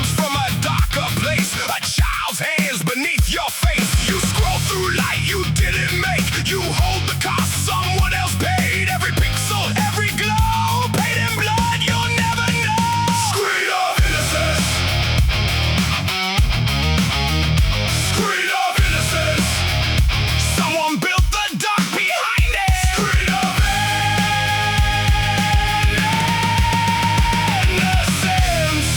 comes from a darker place. A child's hands beneath your face. You scroll through light you didn't make. You hold the cost someone else paid. Every pixel, every glow, paid in blood, you'll never know. Screen of Innocence. Screen of Innocence. Someone built the dark behind it. Screen of Innocence.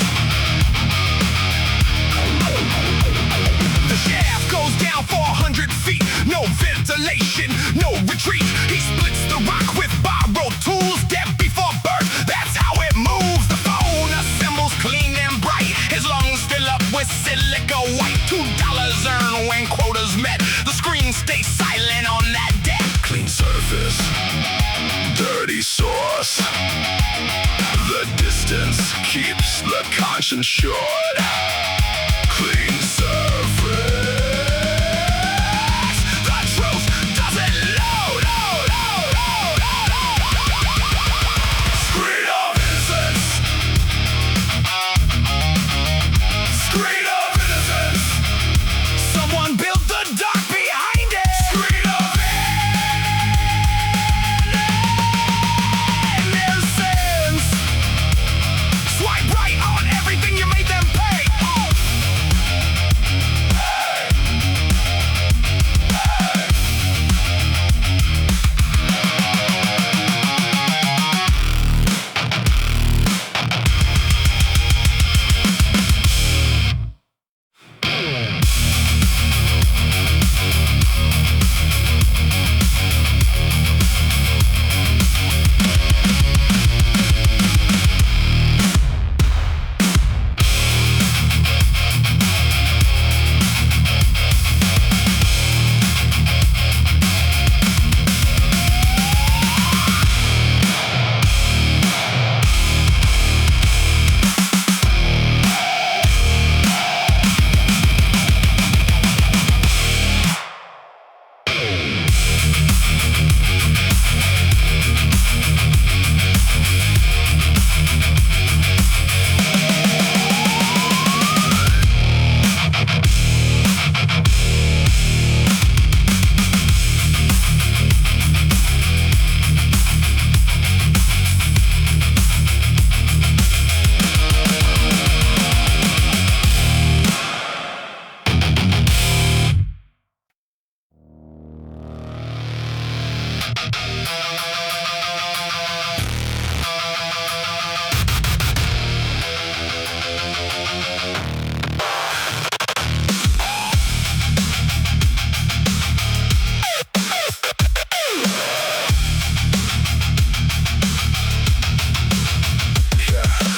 The shaft goes down 400 feet. No ventilation, no retreat. He splits the rock with borrowed tools. Dead before birth, that's how it moves. The phone assembles clean and bright. His lungs fill up with silica white. $2 earned when quotas met. The screen stays silent on that deck. Clean surface, dirty source. The distance keeps the conscience short. Clean surface. The truth doesn't load. Screen of Innocence. Screen of Innocence. Someone built the dark behind it. Screen of Innocence. Swipe right on everything you made them pay.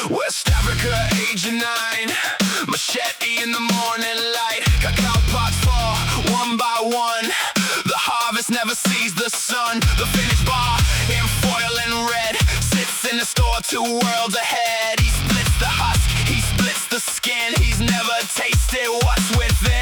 West Africa, age of 9. Machete in the morning light. Cacao pots fall one by one. The harvest never sees the sun. The finished bar in foil and red sits in the store 2 worlds ahead. He splits the husk, he splits the skin. He's never tasted what's within.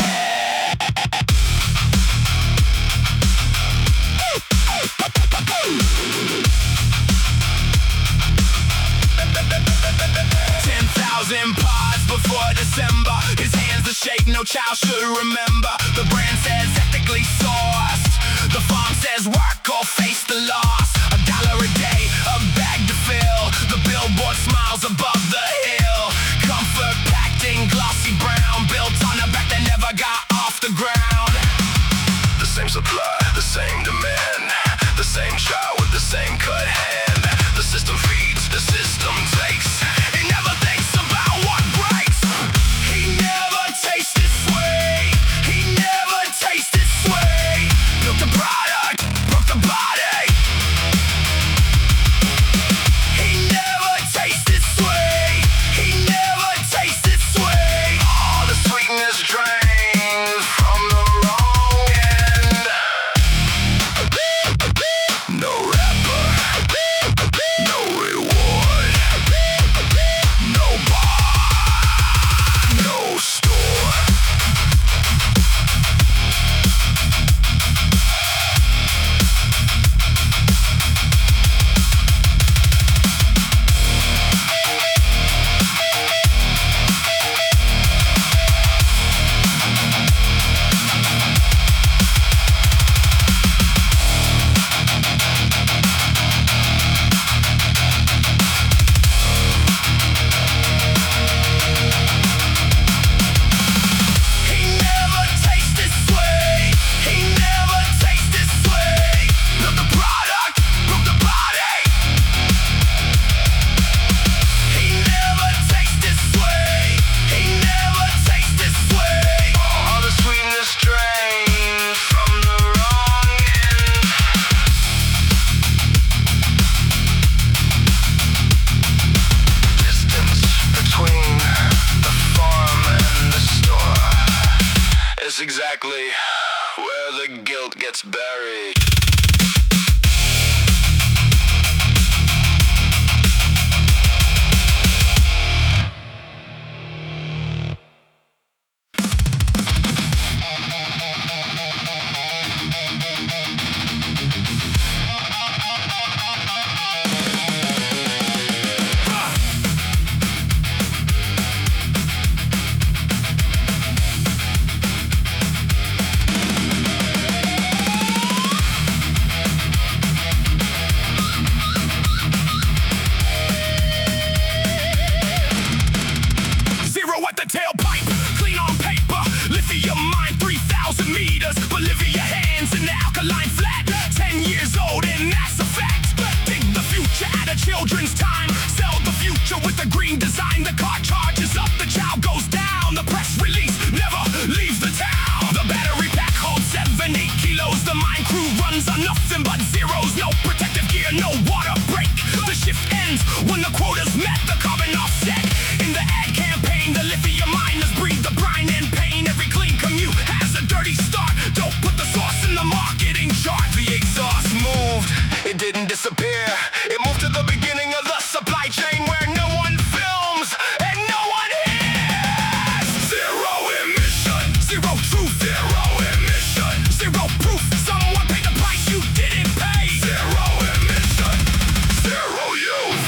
10,000 pods before December. His hands the shape no child should remember. The brand says ethically sourced. The farm says work or face the loss. $1 a day, a bag to fill. The billboard smiles above the hill. Comfort packed in glossy brown. Built on a back that never got off the ground. The same supply, the same demand. The same child with the same cut hand. The system feeds, the system takes. It never thinks about what breaks. He never tasted sweet. He never tasted sweet. Built the product, broke the body. He never tasted sweet. He never tasted sweet. All the sweetness drains from the wrong end. No rapper, no Just exactly where the guilt gets buried. Tailpipe, clean on paper, lithium mine 3,000 meters, Bolivia hands in the alkaline flat, 10 years old and that's a fact. Dig the future at a children's time, sell the future with the green design. The car charges up, the child goes down, the press release never leaves the town. The battery pack holds 7-8 kilos, the mine crew runs on nothing but zeros. No protective gear, no water break, the shift ends when the quota's met. The carbon offset in the ad campaign, the lithium miners breathe the brine and pain. Every clean commute has a dirty start. Don't put the sauce in the marketing chart. The exhaust moved, it didn't disappear. It moved to the beginning of the supply chain where no one films and no one hears. Zero emission, zero truth, zero emission, zero proof. Someone paid the price you didn't pay. Zero emission, zero youth.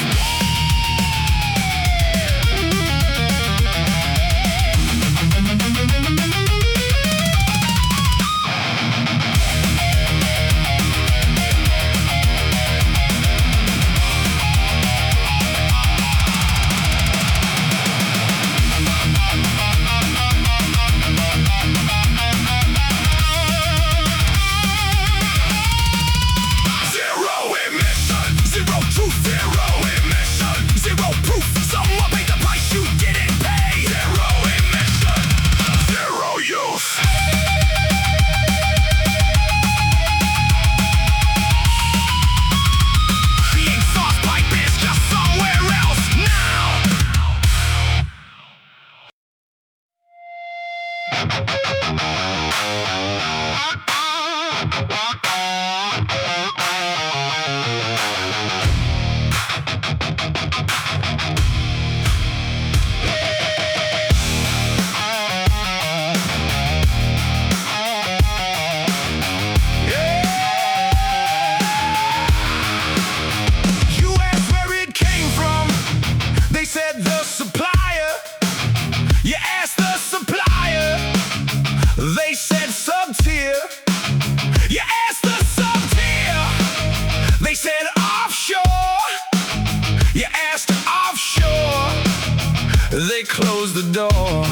They close the door. 14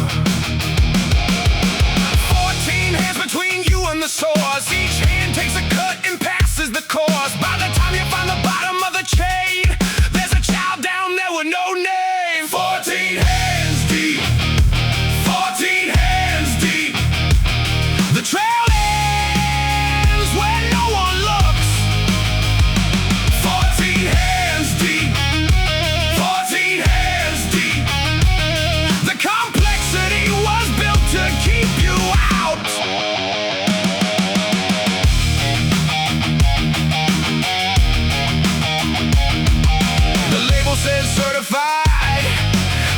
hands between you and the source. Each hand takes a cut and passes the course. By the time you find the bottom of the chain, there's a child down there with no name. 14 hands deep, 14 hands deep. The trail ends where no one looks. 14 hands deep, 14 hands deep. The complexity was built to keep you out. The label says certified.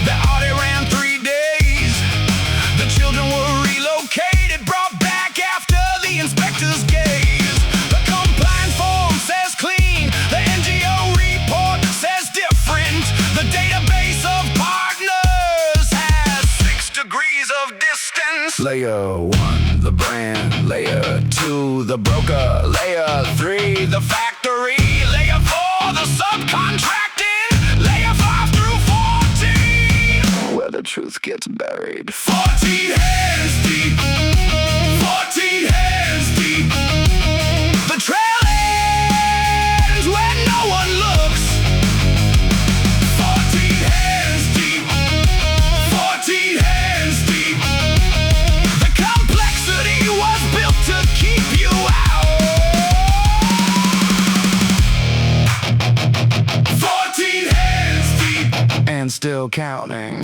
The audit ran 3 days. The children were relocated, brought back after the inspector's gaze. The compliance form says clean. The NGO report says different. The database of partners has 6 degrees of distance. Layer 1, the brand. Layer 2, the broker. Layer 3, the factory. Layer 4, the subcontracting. Layer 5 through 14, where the truth gets buried. 14 hands deep, 14 hands deep. The trail ends where no one looks. 14 hands deep, 14 hands deep. The complexity was built to keep you out. 14 hands deep, and still counting.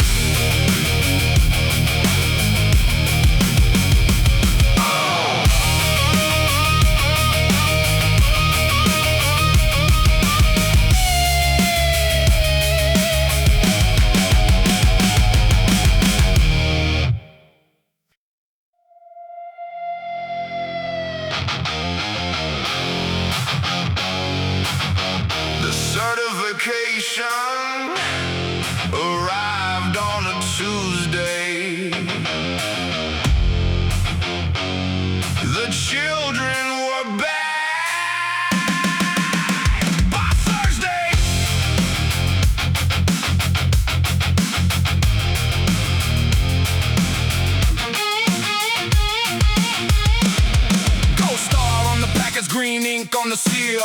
on the seal.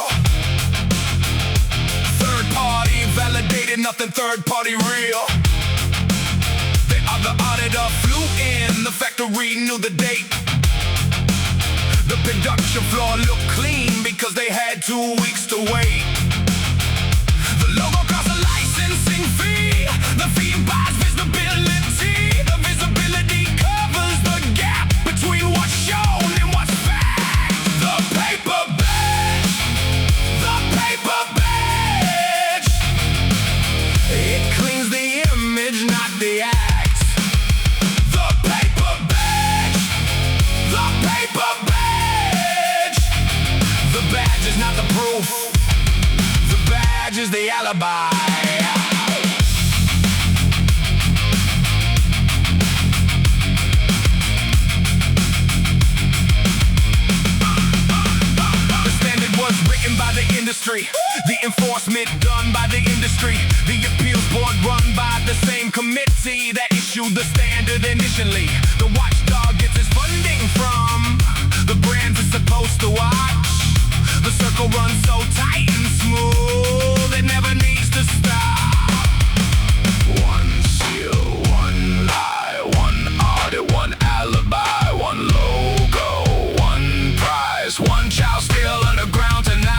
Third party validated, nothing third party real. The other auditor flew in, the factory knew the date. The production floor looked clean because they had 2 weeks to wait. The logo cost a licensing fee. The fee buys visibility. The visibility covers the gap between what's shown and what's fact. The paper badge. The paper badge. It cleans the image, not the act. The paper badge. The paper badge. The badge is not the proof. The badge is the alibi. By the industry, the enforcement done by the industry, the appeals board run by the same committee that issued the standard initially. The watchdog gets its funding from the brands it's supposed to watch. The circle runs so tight and smooth, it never needs to stop. One seal, one lie, one audit, one alibi, one logo, one prize, one child still underground tonight.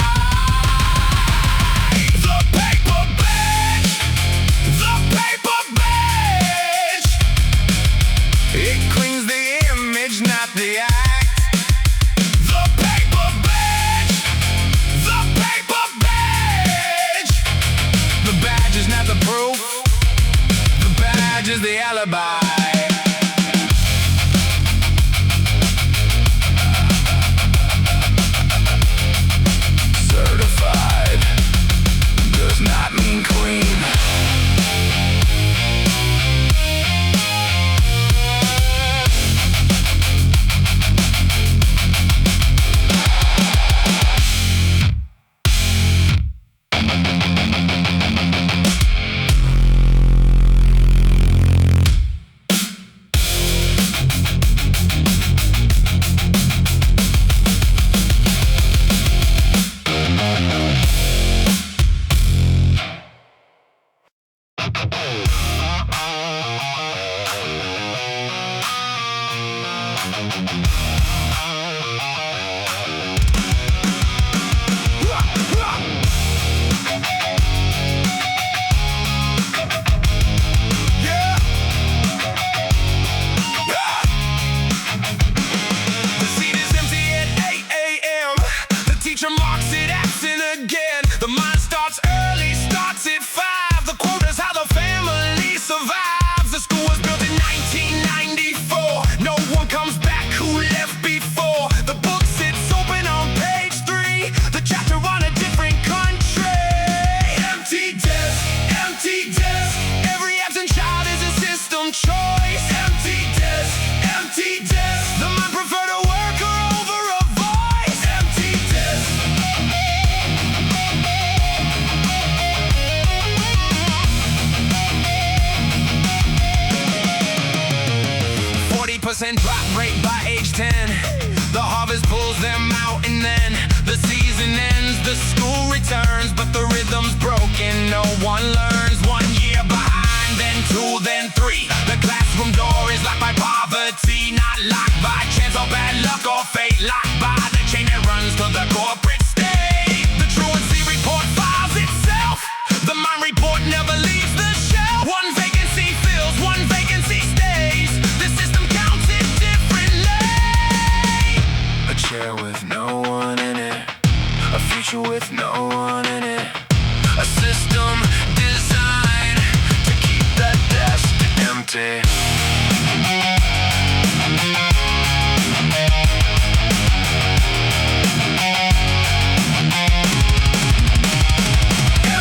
Is the alibi. Certified does not mean clean. Drop rate by age 10. The harvest pulls them out and then the season ends, the school returns, but the rhythm's broken, no one learns. 1 year behind, then 2, then 3. The classroom door is locked by poverty, not locked by chance or bad luck or fate, locked by the chain that runs to the corporate state. The truancy report files itself. The mind report never leaves the shelf. One vacancy fills, one vacancy stays. The system counts it differently. A chair with no one in it, a future with no one in it, a system designed to keep that desk empty.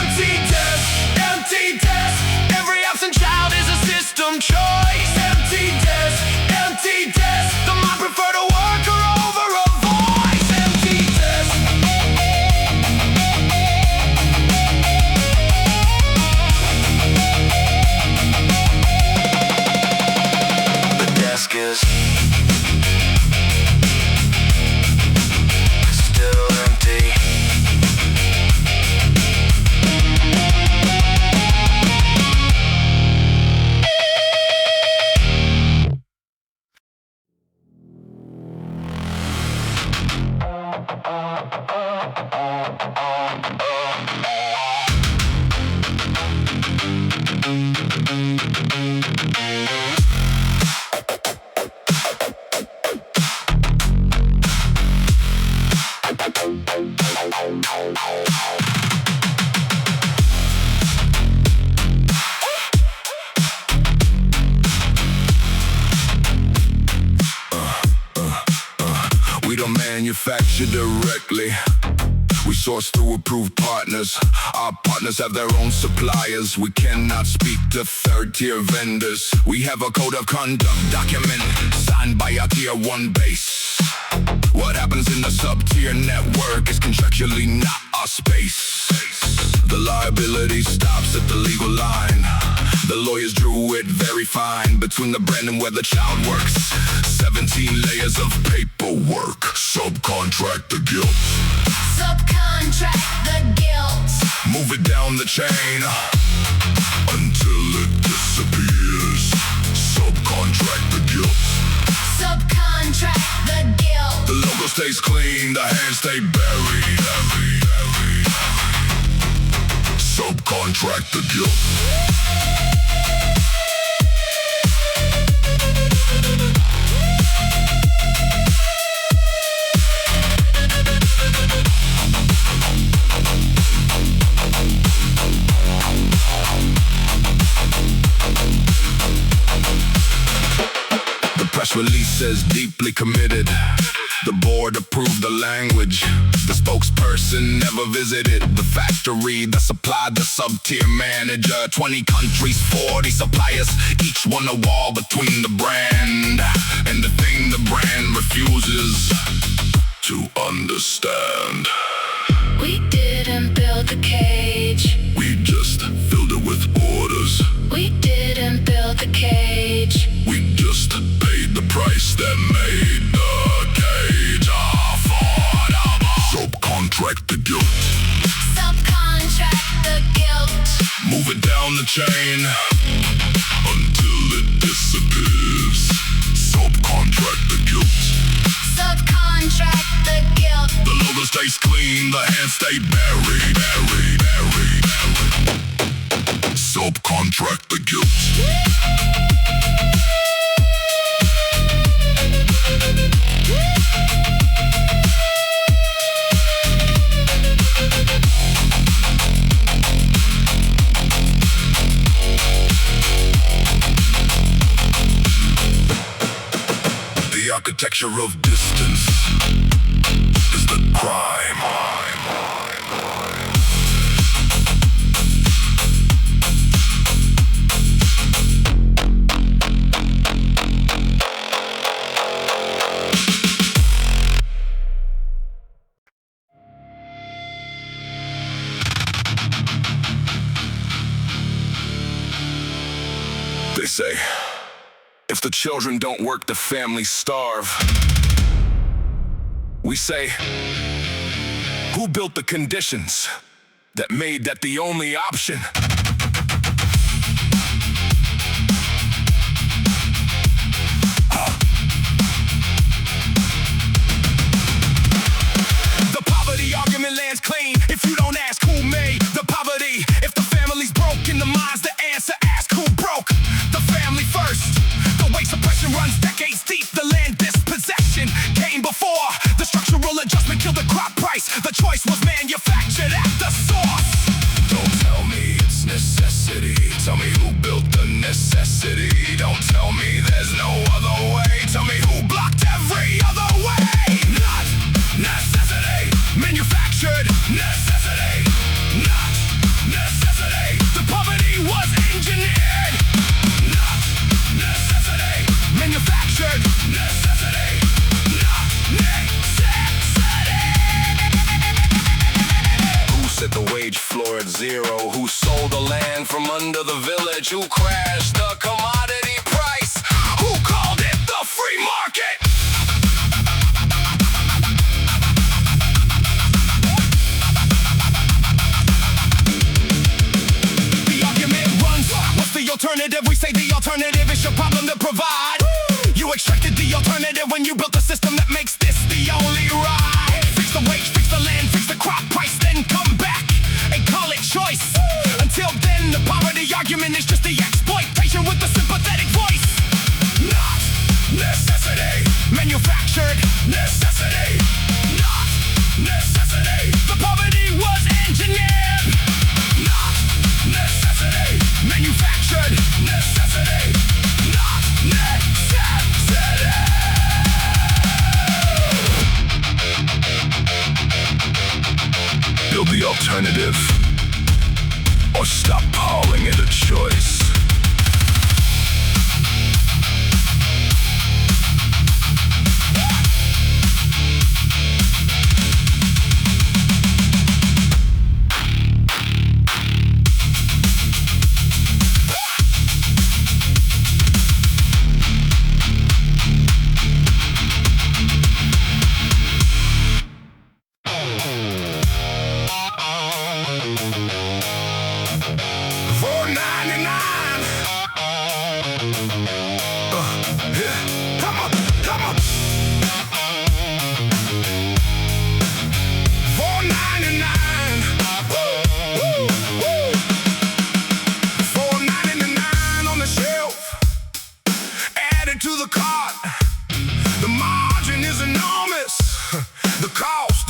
Empty desk, every absent child is a system choice. Empty desk, the mind prefer to work or over a voice. Empty desk. The desk is still empty. manufacture directly. We source through approved partners. Our partners have their own suppliers. We cannot speak to third-tier vendors. We have a code of conduct document signed by our tier 1 base. What happens in the sub-tier network is contractually not our space. The liability stops at the legal line. The lawyers drew it very fine between the brand and where the child works. 17 layers of paperwork. Subcontract the guilt. Subcontract the guilt. Move it down the chain until it disappears. Subcontract the guilt. Subcontract the guilt. The logo stays clean, the hands stay buried. Subcontract the guilt. Press release says deeply committed. The board approved the language. The spokesperson never visited the factory that supplied the sub-tier manager. 20 countries, 40 suppliers, each one a wall between the brand and the thing the brand refuses to understand. We didn't build the cage. We just filled it with orders. We didn't build the cage. We just paid the price that made the cage affordable. Subcontract the guilt. Subcontract the guilt. Move it down the chain until it disappears. Subcontract the guilt. Subcontract the guilt. The logo stays clean, the hands stay buried. Subcontract the guilt. The architecture of distance is the crime. They say, if the children don't work, the families starve. We say, who built the conditions that made that the only option? The poverty argument lands clean if you don't ask who made the poverty. If the family's broke in the minds, the answer ask who broke the family first. The way suppression runs decades deep, the land dispossession came before. The structural adjustment killed the crop price. The choice was manufactured at the source. Don't tell me it's necessity. Tell me who built the necessity. Don't tell me there's no other way. Tell me who blocked every other way. Not necessity. Manufactured necessity. Not necessity. The poverty was engineered. Not necessity. Manufactured necessity. Not necessity. Who set the wage floor at zero? Who sold the land from under the village? Who crashed the commodity price? Who called it the free market? The argument runs, what's the alternative? We say the alternative is your problem to provide. You extracted the alternative when you built a system that makes this the only right. Fix the wage, fix the land, fix the crop price, then come back and call it choice. Until then, the poverty argument is just the exploitation with the sympathetic voice. Not necessity. Manufactured necessity. Not necessity. The poverty was engineered. Not necessity. Manufactured necessity. Not necessity. alternative, or stop calling it a choice.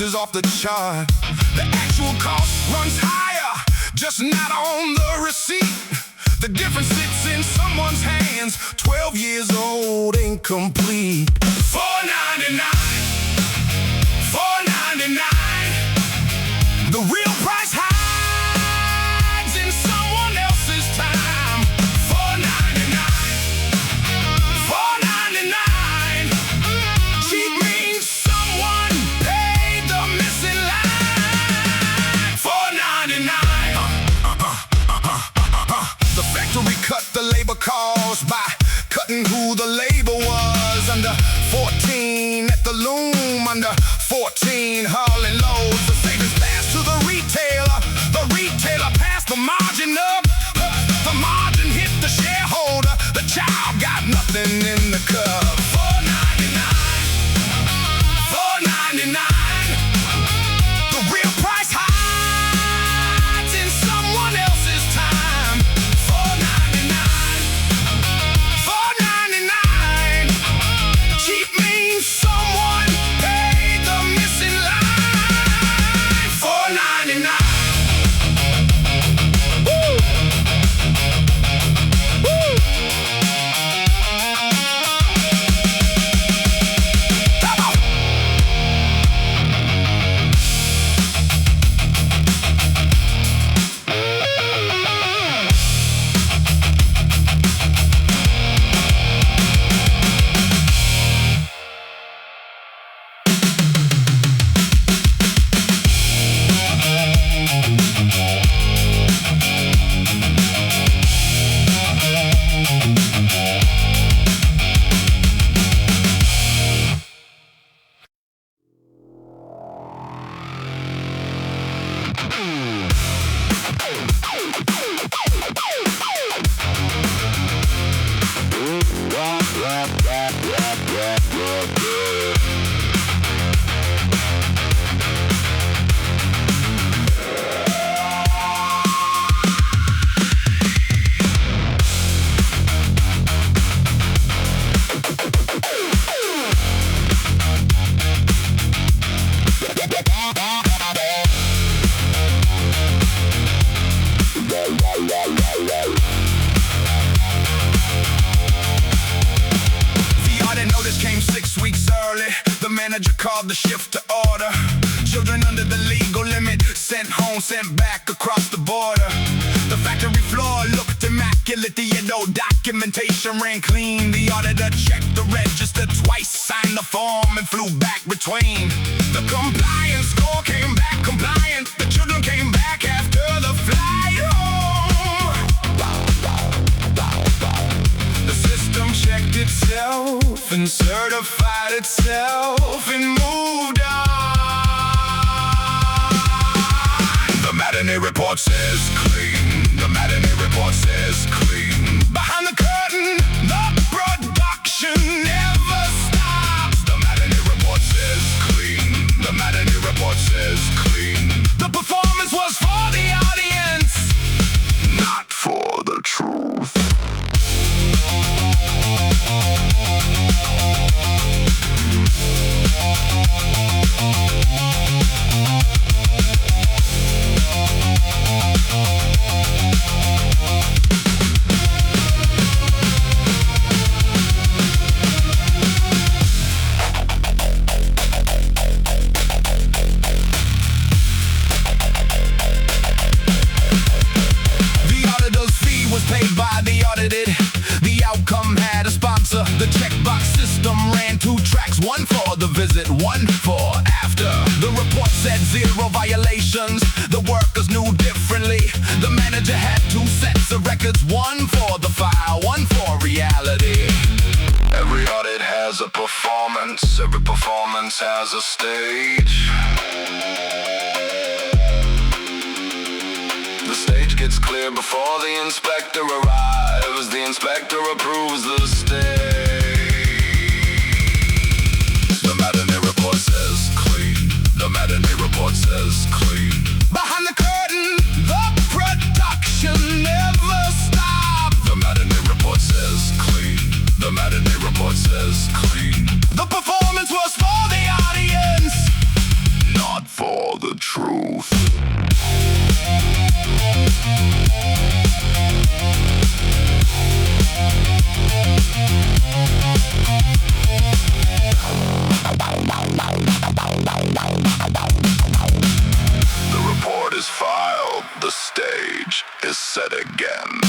Is off the chart. The actual cost runs higher, just not on the receipt. The difference sits in someone's hands. 12 years old, incomplete. $4.99. $4.99. The real price hides in someone else's time. $4.99. $4.99. Cheap means someone paid the missing line. $4.99. The factory cut the labor cost by cutting who the labor was. Under 14 at the loom, under 14 hauling loads. The savings passed to the retailer passed the margin up. The margin hit the shareholder, the child got nothing in the cup. $4.99. The real price hides in someone else's time. $4.99. Cheap means someone paid the missing line. $4.99. Woo! Woo! Come on! Manager called the shift to order. Children under the legal limit sent home, sent back across the border. The factory floor looked immaculate. The no documentation ran clean. The auditor checked the register twice, signed the form and flew back between. The compliance score came back compliant. The children came back after the flight home. The system checked itself and certified itself and moved on. The Matinee Report says clean. The Matinee Report says clean. Behind the curtain, the production never stops. The Matinee Report says clean. The Matinee Report says clean. The performance was for the audience, not for the truth. The checkbox system ran 2 tracks, one for the visit, one for after. The report said 0 violations, the workers knew differently. The manager had 2 sets of records, one for the file, one for reality. Every audit has a performance, every performance has a stage. The stage gets clear before the inspector arrives. The inspector approves the stage. The Matinee Report says clean. The Matinee Report says clean. Behind the curtain, the production never stopped. The Matinee Report says clean. The Matinee Report says clean. The performance was for the audience, Not for the truth. The report is filed. The stage is set again.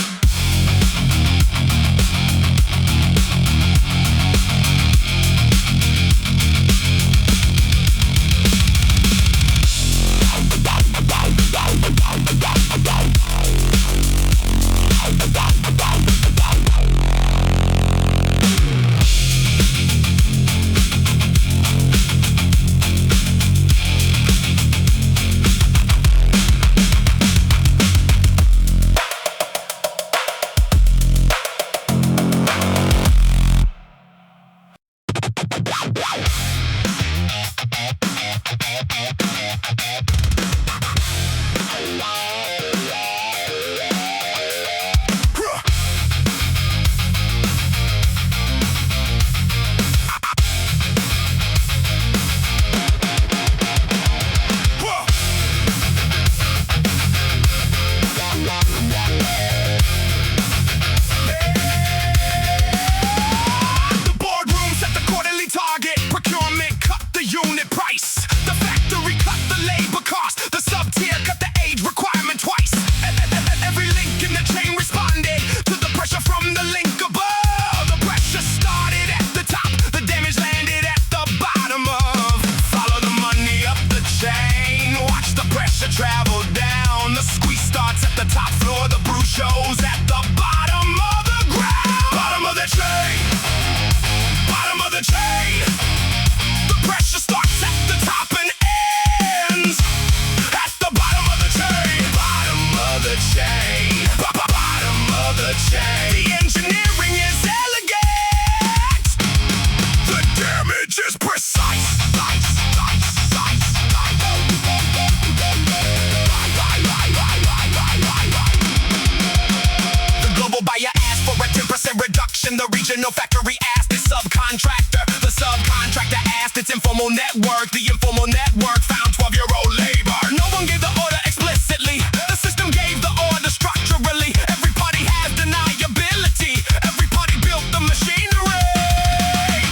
The regional factory asked its subcontractor. The subcontractor asked its informal network. The informal network found 12-year-old labor. No one gave the order explicitly. The system gave the order structurally. Every party has deniability. Every party built the machinery.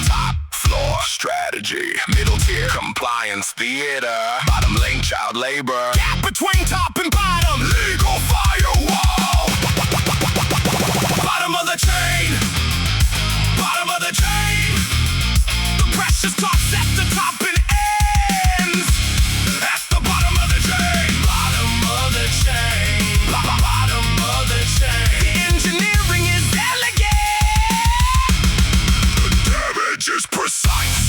Top floor strategy. Middle tier compliance theater. Bottom lane child labor. Gap between top and bottom. Legal firewall. Bottom of the chain. Bottom of the chain. The pressure starts at the top and ends at the bottom of the chain. Bottom of the chain. Bottom of the chain. The engineering is elegant. The damage is precise.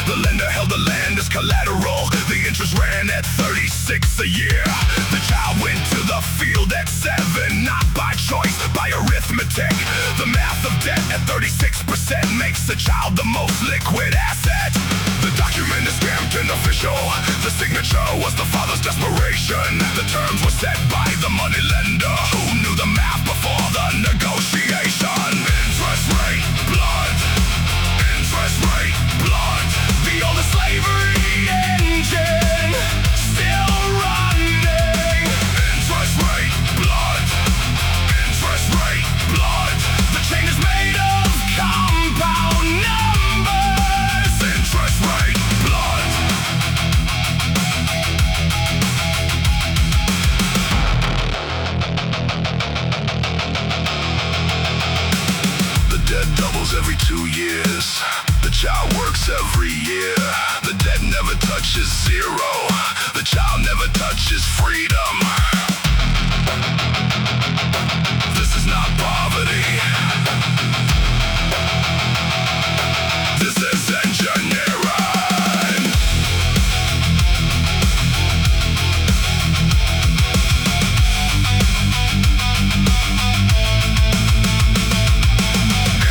The lender held the land as collateral. The interest ran at 36 a year. The child went to the field at 7, not by choice, by arithmetic. The math of debt at 36% makes the child the most liquid asset. The document is stamped and official. The signature was the father's desperation. The terms were set by the money lender, who knew the math before the negotiation. Interest rate, blood. Interest rate, blood. The oldest slavery engine, still running. Interest rate, blood. Interest rate, blood. The chain is made of compound numbers. Interest rate, blood. The debt doubles every 2 years. The child works every year. The debt never touches zero. The child never touches freedom. This is not poverty. This is engineering.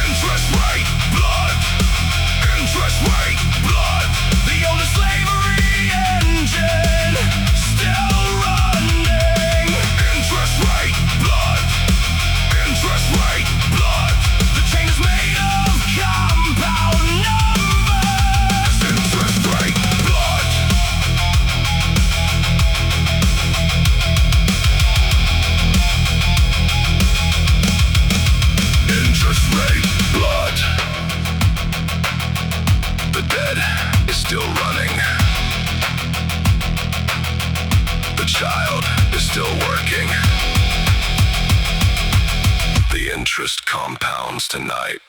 Interest rate, blood. Interest rate, blood. The oldest slavery engine, still running. Interest rate, blood. Interest rate, blood. The chain is made of compound numbers. Interest rate, blood. Interest rate, blood. The debt is still running. The child is still working. The interest compounds tonight.